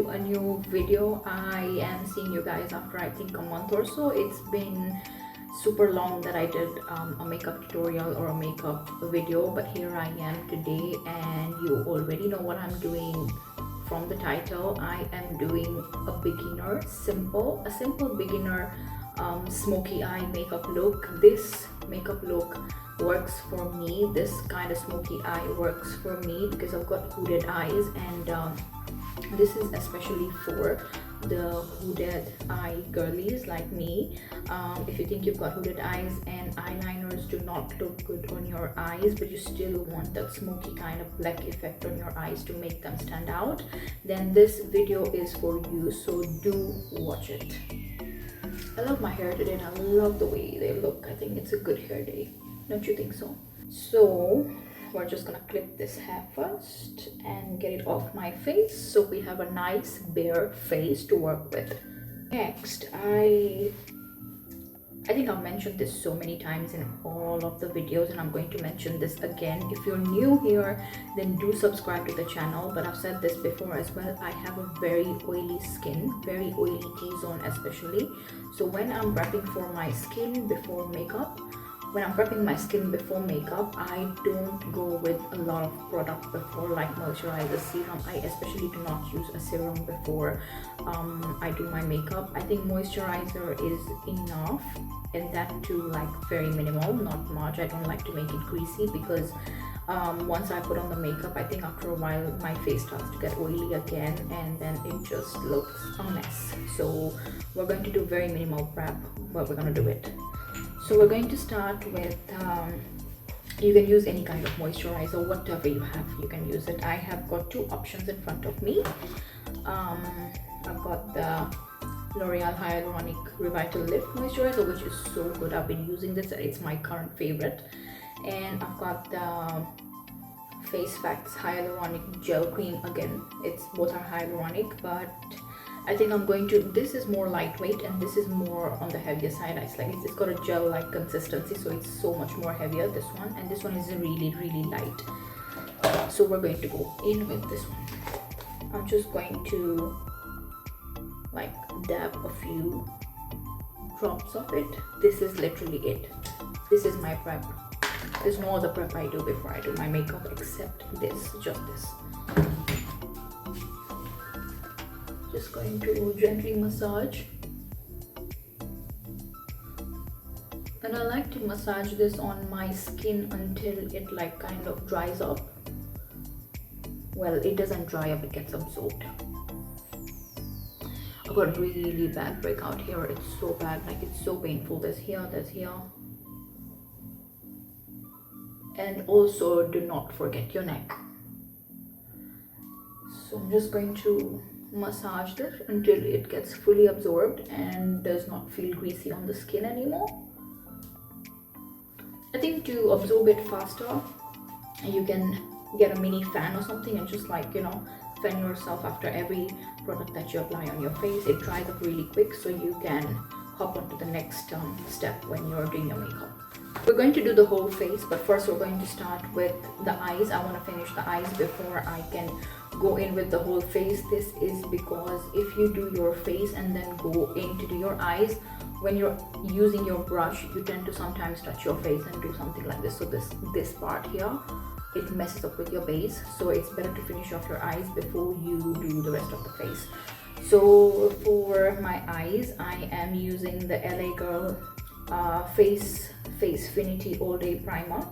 to a new video. I am seeing you guys after I think a month or so. It's been super long that I did a makeup tutorial or a makeup video, but here I am today, and you already know what I'm doing from the title. I am doing a simple beginner smoky eye makeup look. This makeup look works for me. This kind of smoky eye works for me because I've got hooded eyes, and this is especially for the hooded eye girlies like me. If you think you've got hooded eyes and eyeliners do not look good on your eyes, but you still want that smoky kind of black effect on your eyes to make them stand out, then this video is for you, so do watch it. I love my hair today and I love the way they look. I think it's a good hair day. Don't you think so? So we're just gonna clip this hair first and get it off my face so we have a nice bare face to work with. Next, I think I've mentioned this so many times in all of the videos, and I'm going to mention this again. If you're new here, then do subscribe to the channel, but I've said this before as well. I have a very oily skin, very oily T-zone especially. So when I'm prepping for my skin before makeup, I don't go with a lot of product before, like moisturizer, serum. I especially do not use a serum before I do my makeup. I think moisturizer is enough, and that too like very minimal, not much. I don't like to make it greasy because once I put on the makeup, I think after a while my face starts to get oily again, and then it just looks a mess. So we're going to do very minimal prep, but we're going to do it. So we're going to start with, you can use any kind of moisturizer, whatever you have, you can use it. I have got two options in front of me. I've got the L'Oreal Hyaluronic Revital Lift Moisturizer, which is so good. I've been using this, it's my current favorite. And I've got the Face Facts Hyaluronic Gel Cream. Again, both are hyaluronic, but I think I'm going to, this is more lightweight and this is more on the heavier side. It's got a gel like consistency, so it's so much more heavier, this one, and this one is really light. So we're going to go in with this one. I'm just going to like dab a few drops of it. This is literally it. This is my prep. There's no other prep I do before I do my makeup except this, just this. Just going to gently massage, and I like to massage this on my skin until it like kind of dries up. Well, it doesn't dry up, it gets absorbed. I've got really bad breakout here. It's so bad, like it's so painful. There's here. And also do not forget your neck. So I'm just going to massage this until it gets fully absorbed and does not feel greasy on the skin anymore. I think to absorb it faster, you can get a mini fan or something and just like, fan yourself after every product that you apply on your face. It dries up really quick, so you can hop on to the next step when you're doing your makeup. We're going to do the whole face, but first we're going to start with the eyes. I want to finish the eyes before I can go in with the whole face. This is because if you do your face and then go in to do your eyes, when you're using your brush, you tend to sometimes touch your face and do something like this. So this part here, it messes up with your base. So it's better to finish off your eyes before you do the rest of the face. So for my eyes, I am using the LA Girl Face Finity All Day Primer.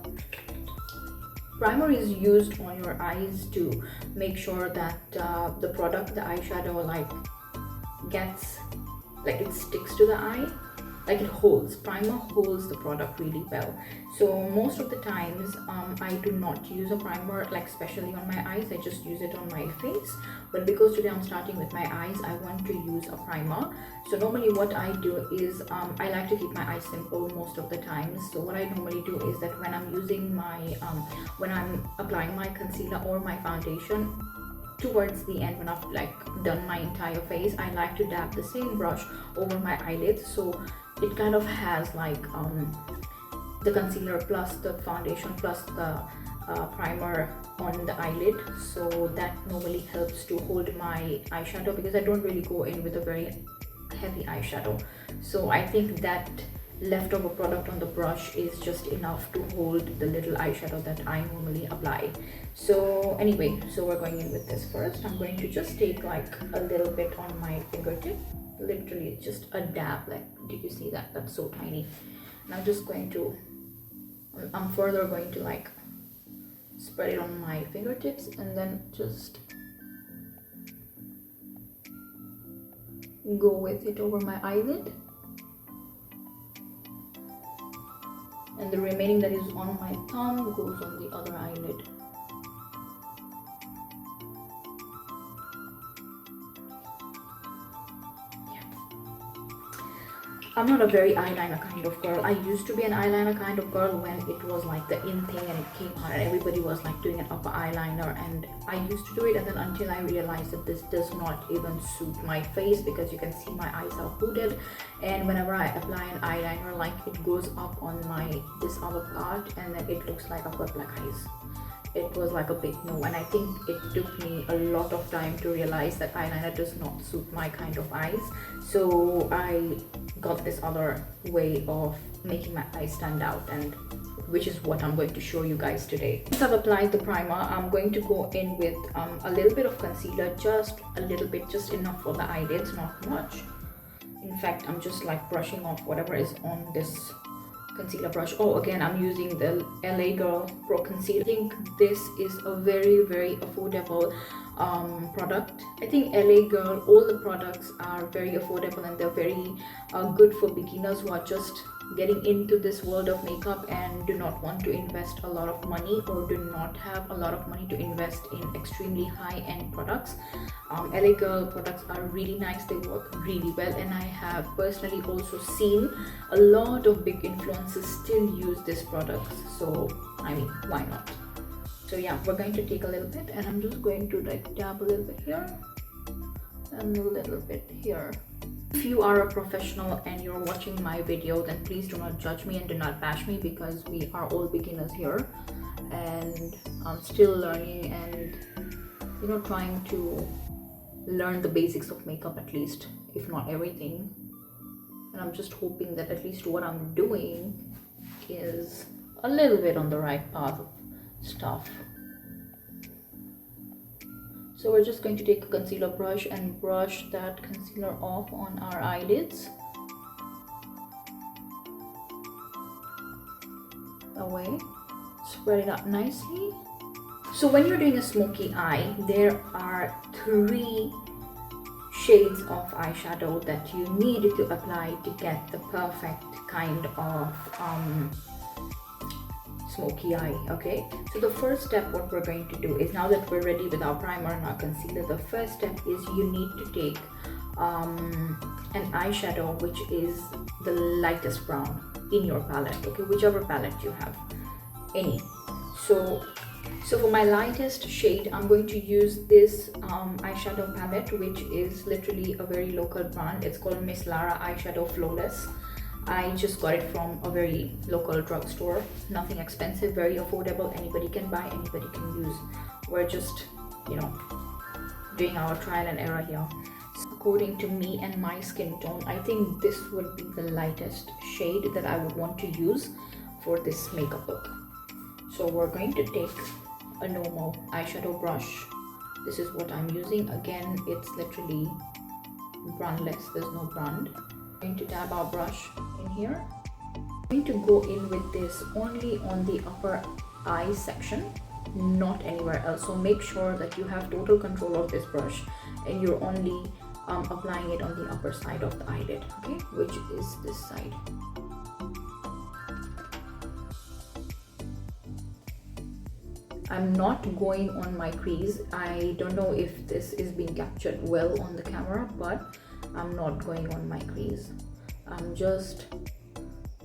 Primer is used on your eyes to make sure that the product, the eyeshadow, like gets, like it sticks to the eye, like it holds. Primer holds the product really well. So most of the times I do not use a primer, like especially on my eyes. I just use it on my face, but because today I'm starting with my eyes, I want to use a primer. So normally what I do is I like to keep my eyes simple most of the time. So what I normally do is that when I'm using my when I'm applying my concealer or my foundation, towards the end when I've like done my entire face, I like to dab the same brush over my eyelids, so it kind of has like the concealer plus the foundation plus the primer on the eyelid, so that normally helps to hold my eyeshadow, because I don't really go in with a very heavy eyeshadow. So I think that leftover product on the brush is just enough to hold the little eyeshadow that I normally apply. So anyway, so we're going in with this first. I'm going to just take like a little bit on my fingertip, literally just a dab. Like, did you see that? That's so tiny. And I'm just going to, I'm further going to like spread it on my fingertips and then just go with it over my eyelid. And the remaining that is on my thumb goes on the other eyelid. I'm not a very eyeliner kind of girl. I used to be an eyeliner kind of girl when it was like the in thing and it came out and everybody was like doing an upper eyeliner, and I used to do it, and then until I realized that this does not even suit my face, because you can see my eyes are hooded, and whenever I apply an eyeliner, like it goes up on my this other part and then it looks like I've got black eyes. It was like a big no, and I think it took me a lot of time to realize that eyeliner does not suit my kind of eyes. So I got this other way of making my eyes stand out, and which is what I'm going to show you guys today. Once I've applied the primer, I'm going to go in with a little bit of concealer, just a little bit, just enough for the eyelids, not much. In fact, I'm just like brushing off whatever is on this concealer brush. Oh, again, I'm using the LA Girl Pro Concealer. I think this is a very affordable product. I think LA Girl, all the products are very affordable, and they're very good for beginners who are just getting into this world of makeup and do not want to invest a lot of money, or do not have a lot of money to invest in extremely high-end products. LA Girl products are really nice, they work really well, and I have personally also seen a lot of big influencers still use these products, so I mean, why not? So yeah, we're going to take a little bit, and I'm just going to like dab a little bit here and a little bit here. If you are a professional and you're watching my video, then please do not judge me and do not bash me, because we are all beginners here, and I'm still learning and, you know, trying to learn the basics of makeup, at least, if not everything. And I'm just hoping that at least what I'm doing is a little bit on the right path of stuff. So we're just going to take a concealer brush and brush that concealer off on our eyelids. Away. Spread it out nicely. So when you're doing a smoky eye, there are 3 shades of eyeshadow that you need to apply to get the perfect kind of smoky eye. Okay, so the first step, what we're going to do is, now that we're ready with our primer and our concealer, the first step is you need to take an eyeshadow which is the lightest brown in your palette. Okay, whichever palette you have, any. So for my lightest shade, I'm going to use this eyeshadow palette, which is literally a very local brand. It's called Miss Lara Eyeshadow Flawless. I just got it from a very local drugstore. Nothing expensive, very affordable. Anybody can buy, anybody can use. We're just, you know, doing our trial and error here. According to me and my skin tone, I think this would be the lightest shade that I would want to use for this makeup look. So we're going to take a normal eyeshadow brush. This is what I'm using. Again, it's literally brandless, there's no brand. I'm going to dab our brush in here. I'm going to go in with this only on the upper eye section, not anywhere else. So make sure that you have total control of this brush and you're only applying it on the upper side of the eyelid, okay, which is this side. I'm not going on my crease. I don't know if this is being captured well on the camera, but I'm not going on my crease. I'm just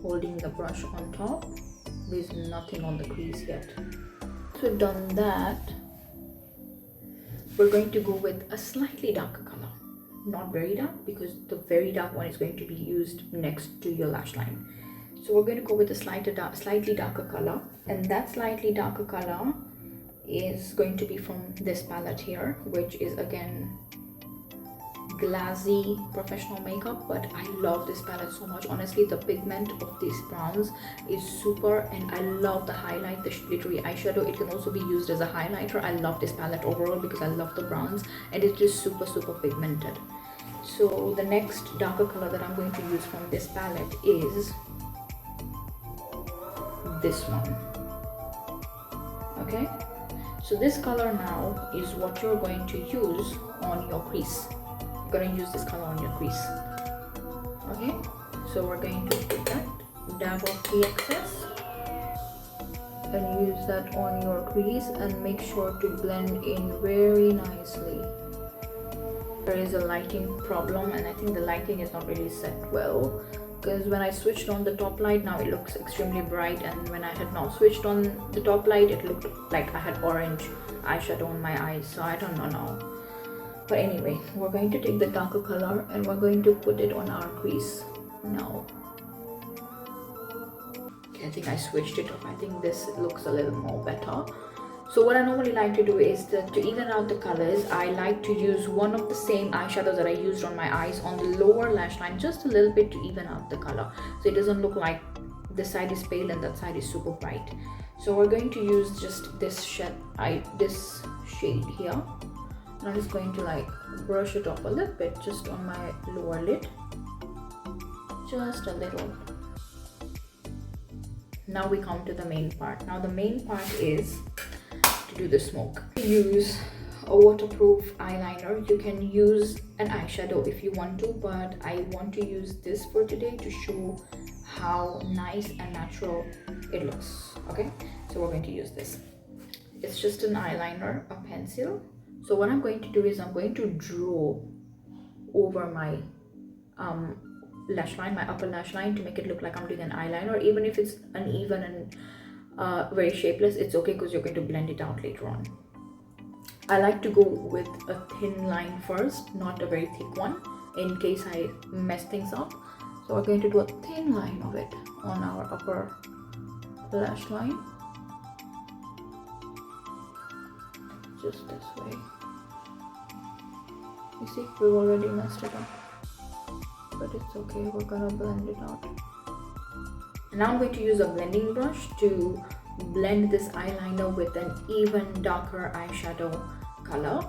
holding the brush on top. There's nothing on the crease yet. So we've done that. We're going to go with a slightly darker color. Not very dark, because the very dark one is going to be used next to your lash line. So we're going to go with a slightly darker color. And that slightly darker color is going to be from this palette here, which is again glassy professional makeup, but I love this palette so much. Honestly, the pigment of these browns is super, and I love the highlight, the glittery eyeshadow. It can also be used as a highlighter. I love this palette overall because I love the browns, and it's just super pigmented. So the next darker color that I'm going to use from this palette is this one. Okay, so this color now is what you're going to use on your crease. You're going to use this color on your crease. Okay, so we're going to put that, dab off the excess and use that on your crease, and make sure to blend in very nicely. There is a lighting problem, and I think the lighting is not really set well, because when I switched on the top light, now it looks extremely bright, and when I had not switched on the top light, it looked like I had orange eyeshadow on my eyes. So I don't know now, but anyway, we're going to take the darker color and we're going to put it on our crease now. Okay, I think I switched it up. I think this looks a little more better. So what I normally like to do is that to even out the colors, I like to use one of the same eyeshadows that I used on my eyes on the lower lash line, just a little bit to even out the color, so it doesn't look like this side is pale and that side is super bright. So we're going to use just this shade here, and I'm just going to like brush it off a little bit just on my lower lid, just a little. Now we come to the main part. Now the main part is to do the smoke. Use a waterproof eyeliner. You can use an eyeshadow if you want to, but I want to use this for today to show how nice and natural it looks. Okay, so we're going to use this. It's just an eyeliner, a pencil. So what I'm going to do is I'm going to draw over my lash line, my upper lash line, to make it look like I'm doing an eyeliner. Even if it's uneven and very shapeless, it's okay, because you're going to blend it out later on. I like to go with a thin line first, not a very thick one, in case I mess things up. So we're going to do a thin line of it on our upper lash line, just this way. You see, we've already messed it up, but it's okay, we're gonna blend it out. Now I'm going to use a blending brush to blend this eyeliner with an even darker eyeshadow color.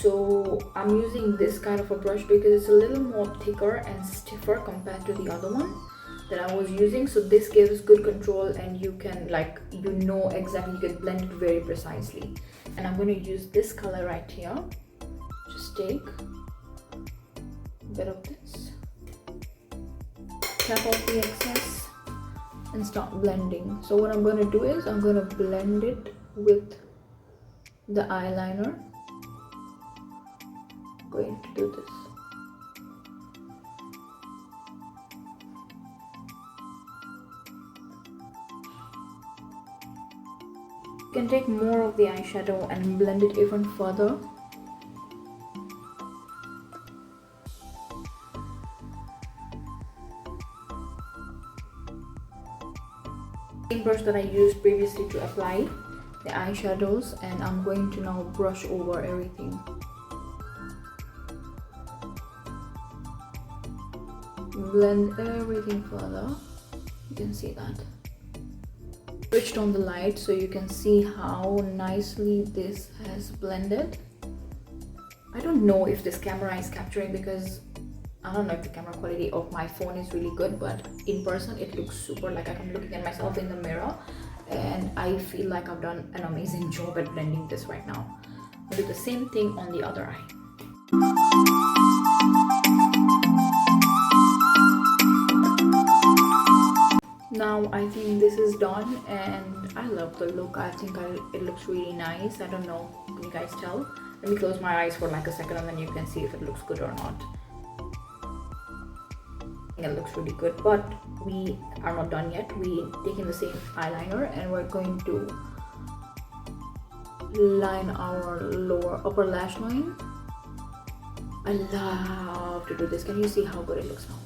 So I'm using this kind of a brush because it's a little more thicker and stiffer compared to the other one that I was using. So this gives good control, and you can exactly, you can blend it very precisely. And I'm going to use this color right here. Just take a bit of this, tap off the excess, and start blending. So what I'm going to do is I'm going to blend it with the eyeliner. I'm going to do this. You can take more of the eyeshadow and blend it even further. Same brush that I used previously to apply the eyeshadows, and I'm going to now brush over everything. Blend everything further. You can see that. Switched on the light so you can see how nicely this has blended. I don't know if this camera is capturing, because I don't know if the camera quality of my phone is really good, but in person it looks super, like I'm looking at myself in the mirror, and I feel like I've done an amazing job at blending this right now. I'll do the same thing on the other eye. Now I think this is done, and I love the look. I think it looks really nice. I don't know, can you guys tell? Let me close my eyes for like a second, and then you can see if it looks good or not. It looks really good, but we are not done yet. We're taking the same eyeliner and we're going to line our upper lash line. I love to do this. Can you see how good it looks now?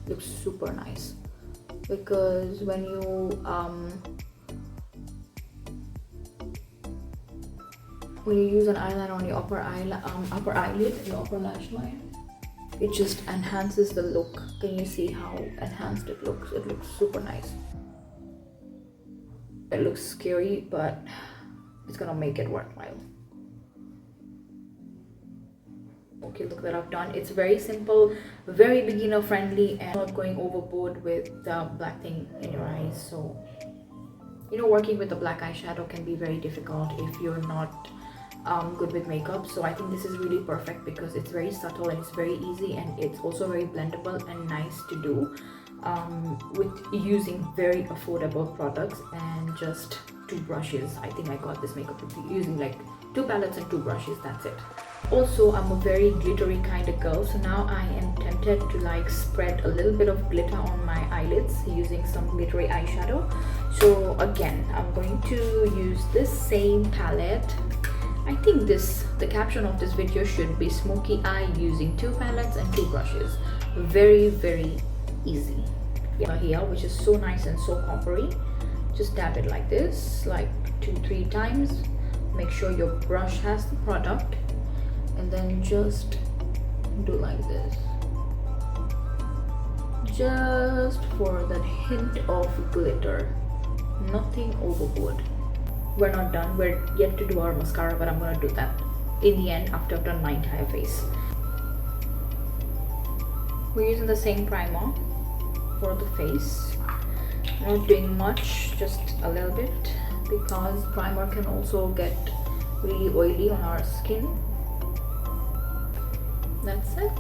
It looks super nice, because when you when you use an eyeliner on your upper eyelid, your upper lash line, it just enhances the look. Can you see how enhanced it looks? It looks super nice. It looks scary, but it's gonna make it worthwhile. Okay, look that I've done. It's very simple, very beginner friendly, and not going overboard with the black thing in your eyes. So, you know, working with the black eyeshadow can be very difficult if you're not good with makeup. So I think this is really perfect because it's very subtle and it's very easy, and it's also very blendable and nice to do with using very affordable products and just 2 brushes. I think I got this makeup using like 2 palettes and 2 brushes. That's it. Also, I'm a very glittery kind of girl, so now I am tempted to like spread a little bit of glitter on my eyelids using some glittery eyeshadow. So again, I'm going to use this same palette. I think the caption of this video should be Smoky Eye using 2 palettes and 2 brushes. Very, very easy. Yeah, here, which is so nice and so coppery. Just dab it like this, like 2-3 times. Make sure your brush has the product, and then just do like this, just for that hint of glitter, nothing overboard. We're not done, we're yet to do our mascara, but I'm gonna do that in the end after I've done my entire face. We're using the same primer for the face, not doing much, just a little bit, because primer can also get really oily on our skin. That's it.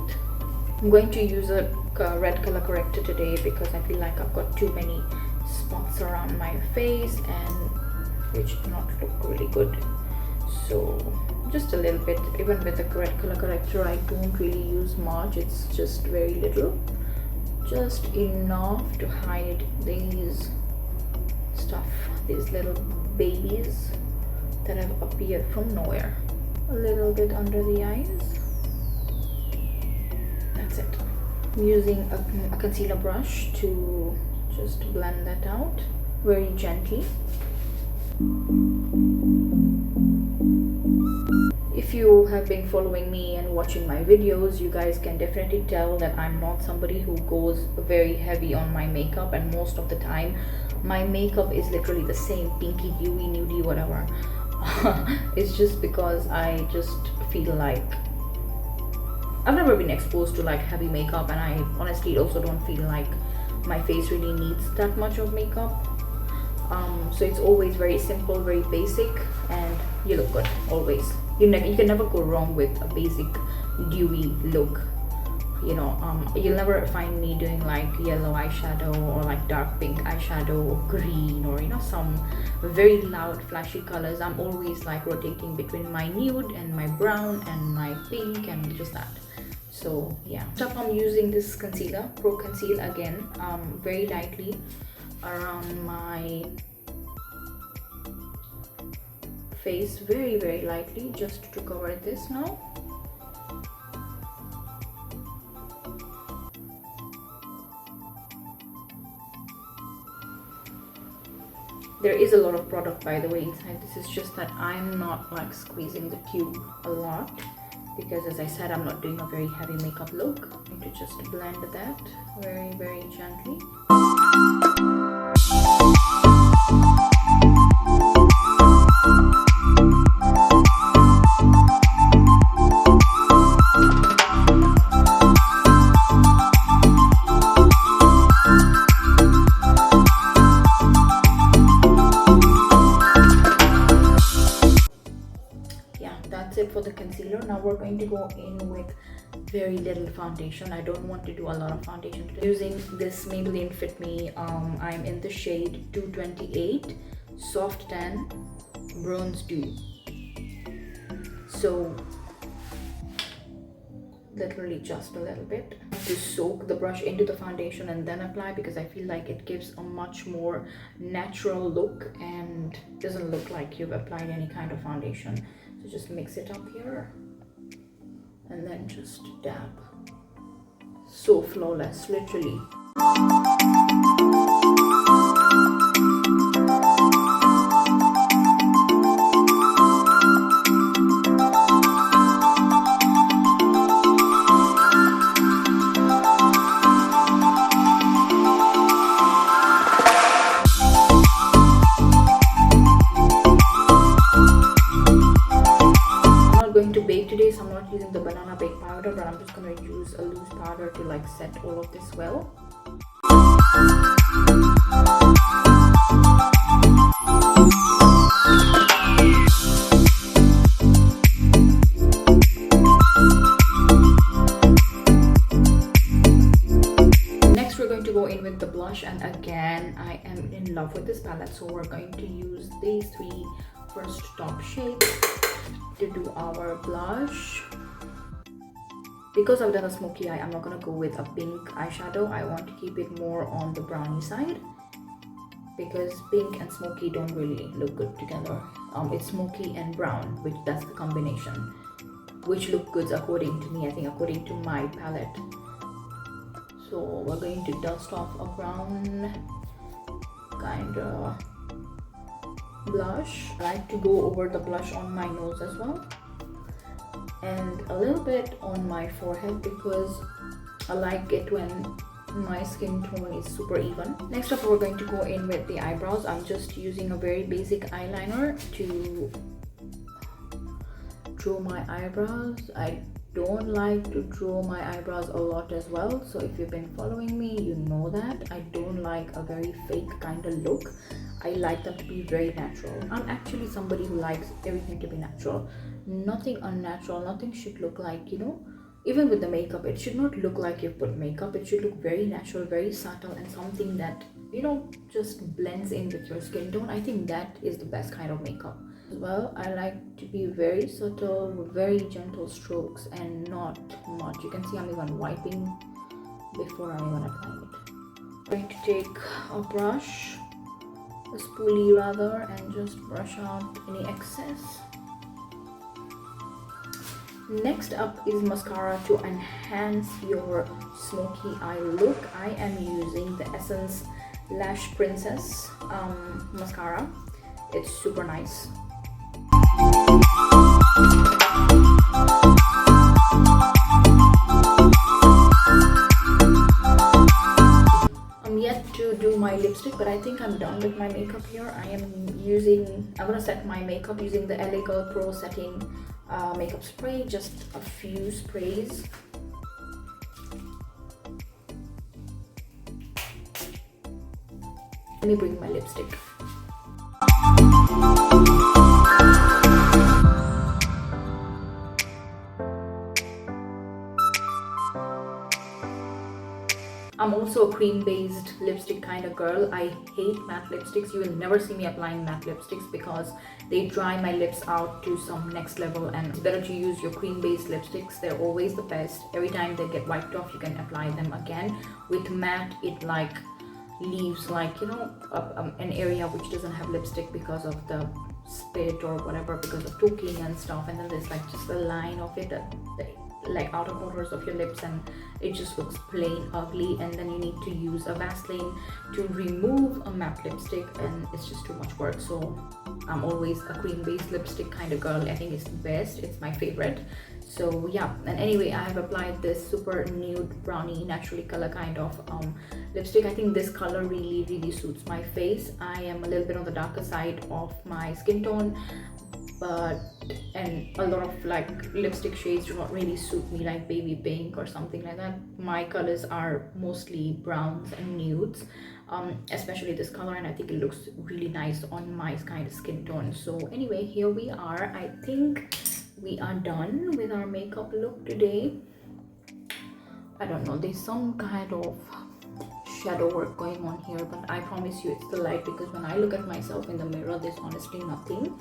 I'm going to use a red color corrector today because I feel like I've got too many spots around my face and which do not look really good. So just a little bit. Even with the red color corrector, I don't really use much. It's just very little, just enough to hide these little babies that have appeared from nowhere. A little bit under the eyes. That's it. I'm using a concealer brush to just blend that out very gently. If you have been following me and watching my videos, you guys can definitely tell that I'm not somebody who goes very heavy on my makeup, and most of the time my makeup is literally the same, pinky, dewy, nudie, whatever. It's just because I just feel like I've never been exposed to like heavy makeup, and I honestly also don't feel like my face really needs that much of makeup. So it's always very simple, very basic, and you look good always. You can never go wrong with a basic dewy look. You know, you'll never find me doing like yellow eyeshadow or like dark pink eyeshadow or green, or you know, some very loud flashy colors. I'm always like rotating between my nude and my brown and my pink and just that. So yeah, next up I'm using this concealer, Pro Conceal again, very lightly around my face, very lightly, just to cover this now. There is a lot of product, by the way, inside. This is just that I'm not like squeezing the tube a lot, because as I said, I'm not doing a very heavy makeup look. I'm going to just blend that very gently. For the concealer, now we're going to go in with very little foundation. I don't want to do a lot of foundation today. Using this Maybelline Fit Me, I'm in the shade 228 Soft Tan Bronze Dew. So literally just a little bit to soak the brush into the foundation and then apply, because I feel like it gives a much more natural look and doesn't look like you've applied any kind of foundation. So just mix it up here and then just dab. So flawless, literally. powder, but I'm just going to use a loose powder to like set all of this well. Next we're going to go in with the blush, and again I am in love with this palette, so we're going to use these three first top shades to do our blush. Because I've done a smoky eye, I'm not gonna go with a pink eyeshadow. I want to keep it more on the brownie side because pink and smoky don't really look good together. It's smoky and brown, which that's the combination, which look good according to me, I think, according to my palette. So we're going to dust off a brown kind of blush. I like to go over the blush on my nose as well, and a little bit on my forehead because I like it when my skin tone is super even. Next up, we're going to go in with the eyebrows. I'm just using a very basic eyeliner to draw my eyebrows. I don't like to draw my eyebrows a lot as well, so if you've been following me, you know that I don't like a very fake kind of look. I like them to be very natural. I'm actually somebody who likes everything to be natural, nothing unnatural. Nothing should look like, you know, even with the makeup, it should not look like you've put makeup. It should look very natural, very subtle, and something that, you know, just blends in with your skin tone. I think that is the best kind of makeup. As well, I like to be very subtle with very gentle strokes and not much. You can see I'm even wiping before I'm even applying it. I'm going to take a brush, a spoolie rather, and just brush out any excess. Next up is mascara to enhance your smoky eye look. I am using the Essence Lash Princess mascara. It's super nice. I'm yet to do my lipstick, but I think I'm done with my makeup here. I'm gonna set my makeup using the LA Girl Pro Setting makeup spray, just a few sprays. Let me bring my lipstick. I'm also a cream-based lipstick kind of girl. I hate matte lipsticks. You will never see me applying matte lipsticks because they dry my lips out to some next level, and it's better to use your cream-based lipsticks. They're always the best. Every time they get wiped off, you can apply them again. With matte, it like leaves like, you know, an area which doesn't have lipstick because of the spit or whatever, because of talking and stuff, and then there's like just a line of it like outer corners of your lips, and it just looks plain ugly, and then you need to use a Vaseline to remove a matte lipstick, and it's just too much work. So I'm always a cream-based lipstick kind of girl. I think it's the best. It's my favorite. So yeah, and anyway, I have applied this super nude brownie naturally color kind of lipstick. I think this color really suits my face. I am a little bit on the darker side of my skin tone, and a lot of like lipstick shades do not really suit me, like baby pink or something like that. My colors are mostly browns and nudes, especially this color, and I think it looks really nice on my kind of skin tone. So anyway, here we are. I think we are done with our makeup look today. I don't know, there's some kind of shadow work going on here, but I promise you it's the light, because when I look at myself in the mirror, there's honestly nothing.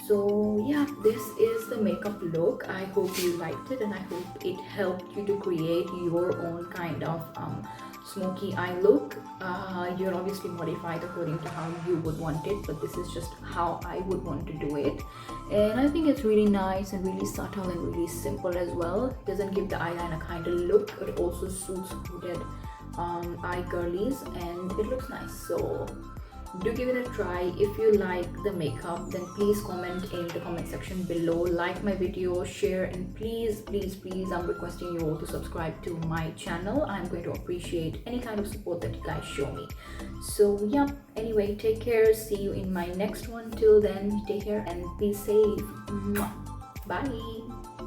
So yeah, this is the makeup look. I hope you liked it, and I hope it helped you to create your own kind of smoky eye look. You'll obviously modify it according to how you would want it, but this is just how I would want to do it. And I think it's really nice and really subtle and really simple as well. It doesn't give the eyeliner kind of look. It also suits hooded eye girlies, and it looks nice. So do give it a try. If you like the makeup, then please comment in the comment section below, like my video, share, and please I'm requesting you all to subscribe to my channel. I'm going to appreciate any kind of support that you guys show me. So yeah, anyway, take care. See you in my next one. Till then, take care and be safe. Bye.